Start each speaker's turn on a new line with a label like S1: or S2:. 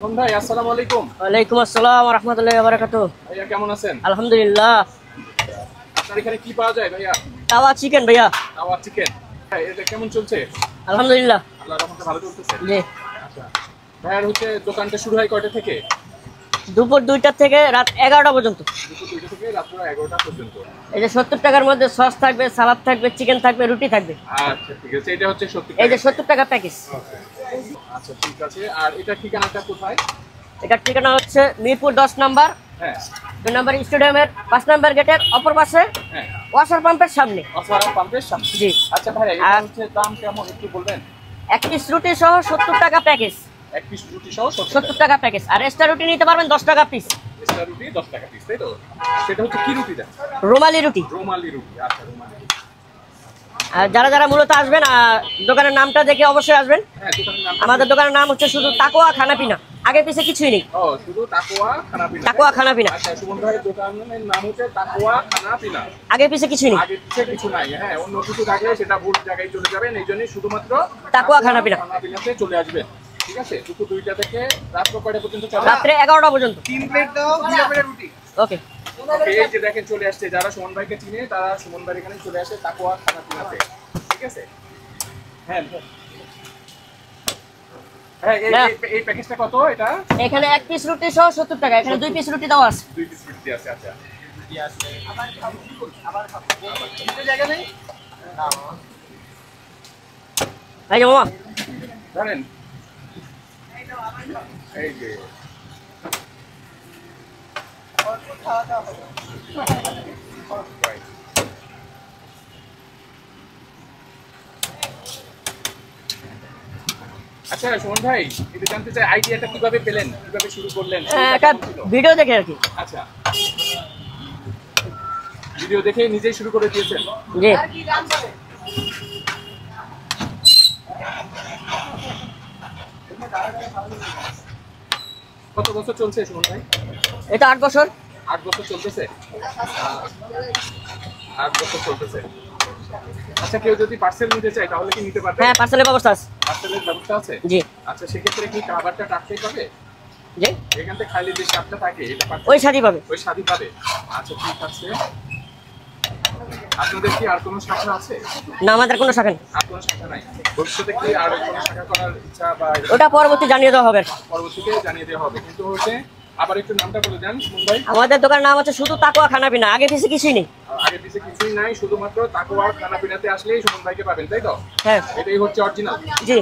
S1: ভাই আসসালামু আলাইকুম।
S2: ওয়ালাইকুম আসসালাম ওয়া রাহমাতুল্লাহি ওয়া বারাকাতুহু।
S1: ভাইয়া কেমন আছেন?
S2: আলহামদুলিল্লাহ।
S1: আপনার এখানে কি পাওয়া যায় ভাইয়া?
S2: তাওয়া চিকেন ভাইয়া।
S1: তাওয়া চিকেন। ভাই এটা কেমন চলছে?
S2: আলহামদুলিল্লাহ।
S1: আল্লাহর রহমতে ভালো চলতেছে।
S2: জি।
S1: আচ্ছা। ভাইয়ার দোকানটা শুরু হয় কয়টা থেকে?
S2: দুপুর 2টা থেকে রাত 11টা পর্যন্ত।
S1: দুপুর 2টা থেকে রাত 11টা পর্যন্ত।
S2: এই যে 70 টাকার মধ্যে সস থাকবে, সালাদ থাকবে, চিকেন থাকবে, রুটি থাকবে।
S1: আচ্ছা ঠিক আছে। এটা হচ্ছে 70 টাকা।
S2: এই যে 70 টাকা প্যাকেজ।
S1: আচ্ছা ঠিক আছে। আর এটা ঠিকানাটা কোথায়?
S2: এটার ঠিকানা হচ্ছে মিরপুর 10 নাম্বার।
S1: হ্যাঁ।
S2: 2 নাম্বার স্টেডিয়ামের 5 নাম্বার গেটের অপর পাশে।
S1: হ্যাঁ।
S2: ওয়াসার পাম্পের সামনে।
S1: ওয়াসার পাম্পের সামনে।
S2: জি।
S1: আচ্ছা ভাই এটা দাম কেমন একটু বলবেন?
S2: এক পিস রুটি সহ 70 টাকা প্যাকেজ।
S1: এক পিস রুটি সহ
S2: 70 টাকা প্যাকেজ। আর এক্সট্রা রুটি নিতে পারবেন 10 টাকা পিস।
S1: এক্সট্রা রুটি 10 টাকা পিস, তাই তো? সেটা হচ্ছে কি রুটি দেন?
S2: রুমালি রুটি।
S1: রুমালি রুটি। আচ্ছা রুমালি।
S2: আর যারা মূলত আসবেন দোকানের নামটা দেখে অবশ্যই আসবেন।
S1: হ্যাঁ, দোকানের নাম।
S2: আমাদের দোকানের নাম হচ্ছে শুধু তাকওয়া খানাপিনা, আগে পিছে কিছুই নেই।
S1: ও শুধু তাকওয়া খানাপিনা।
S2: তাকওয়া খানাপিনা।
S1: আচ্ছা সুমন ভাইয়ের দোকানের নাম হচ্ছে তাকওয়া খানাপিনা।
S2: আগে পিছে কিছুই নেই।
S1: আগে পিছে কিছু নাই। হ্যাঁ, অন্য কিছু থাকলে সেটা ভুল জায়গায় চলে যাবেন। এইজন্যই শুধুমাত্র
S2: তাকওয়া খানাপিনা।
S1: খানাপিনাতে চলে আসবেন। ঠিক আছে? দুপুর 2টা থেকে রাত কয়টা পর্যন্ত চলে?
S2: রাত্রে 11টা পর্যন্ত।
S1: 3 প্লেট দাও, 2 প্লেট রুটি।
S2: ওকে।
S1: এই যে দেখেন চলে আসছে, যারা সুমন ভাইকে চিনে তারা সুমন ভাইয়ের এখানে চলে আসে তাকওয়া খানাপিনাতে। ঠিক আছে? হ্যাঁ। হ্যাঁ, এই প্যাকেজটা কত এটা?
S2: এখানে এক পিস রুটি সহ 70 টাকা, এখানে 2 পিস রুটি দেওয়া আছে।
S1: 2 পিস রুটি আছে। আচ্ছা রুটি আছে। আবার খাবো জায়গা নেই না
S2: এই যে মামা
S1: জানেন এই যে আচ্ছা সুমন ভাই, এটা জানতে চাই আইডিয়াটা কিভাবে পেলেন, কিভাবে শুরু করলেন?
S2: একটা ভিডিও দেখে আর কি।
S1: আচ্ছা, ভিডিও দেখে নিজেই শুরু করে দিয়েছেন?
S2: জি।
S1: কত বছর চলছে সুমন ভাই?
S2: এটা 8 বছর।
S1: 8 বছর চলতেছে। 8 বছর চলতেছে। আচ্ছা, কেউ যদি পার্সেল নিতে চায় তাহলে কি নিতে পারবে?
S2: হ্যাঁ, পার্সেলের ব্যবস্থা আছে।
S1: পার্সেলের ব্যবস্থা আছে?
S2: জি।
S1: আচ্ছা, সেক্ষেত্রে কি খাবারটা টাটকাই পাবে?
S2: জি।
S1: এখান থেকে খাইলে যে স্বাদটা থাকে এটা
S2: ওই স্বাদই পাবে।
S1: ওই স্বাদই পাবে। আচ্ছা ঠিক আছে। আপনাদের কি আর কোনো শাখা আছে?
S2: না, আমাদের কোনো শাখা নেই।
S1: আর কোনো শাখা নাই? ভবিষ্যতে কি আর কোনো শাখা করার ইচ্ছা বা?
S2: ওটা পরবর্তী জানিয়ে দেওয়া হবে।
S1: পরবর্তীতে জানিয়ে দেওয়া হবে। কিন্তু আবার একটু নামটা বলে দেন সুমন ভাই।
S2: আমাদের দোকানের নাম হচ্ছে শুধু তাকওয়া খানাপিনা, আগে পিছে কিছুই নেই।
S1: আগে পিছে কিছুই নাই, শুধুমাত্র তাকওয়া খানাপিনাতে আসলেই সুমন ভাইকে পাবেন, তাই তো?
S2: হ্যাঁ।
S1: এটাই হচ্ছে অরিজিনাল।
S2: জি।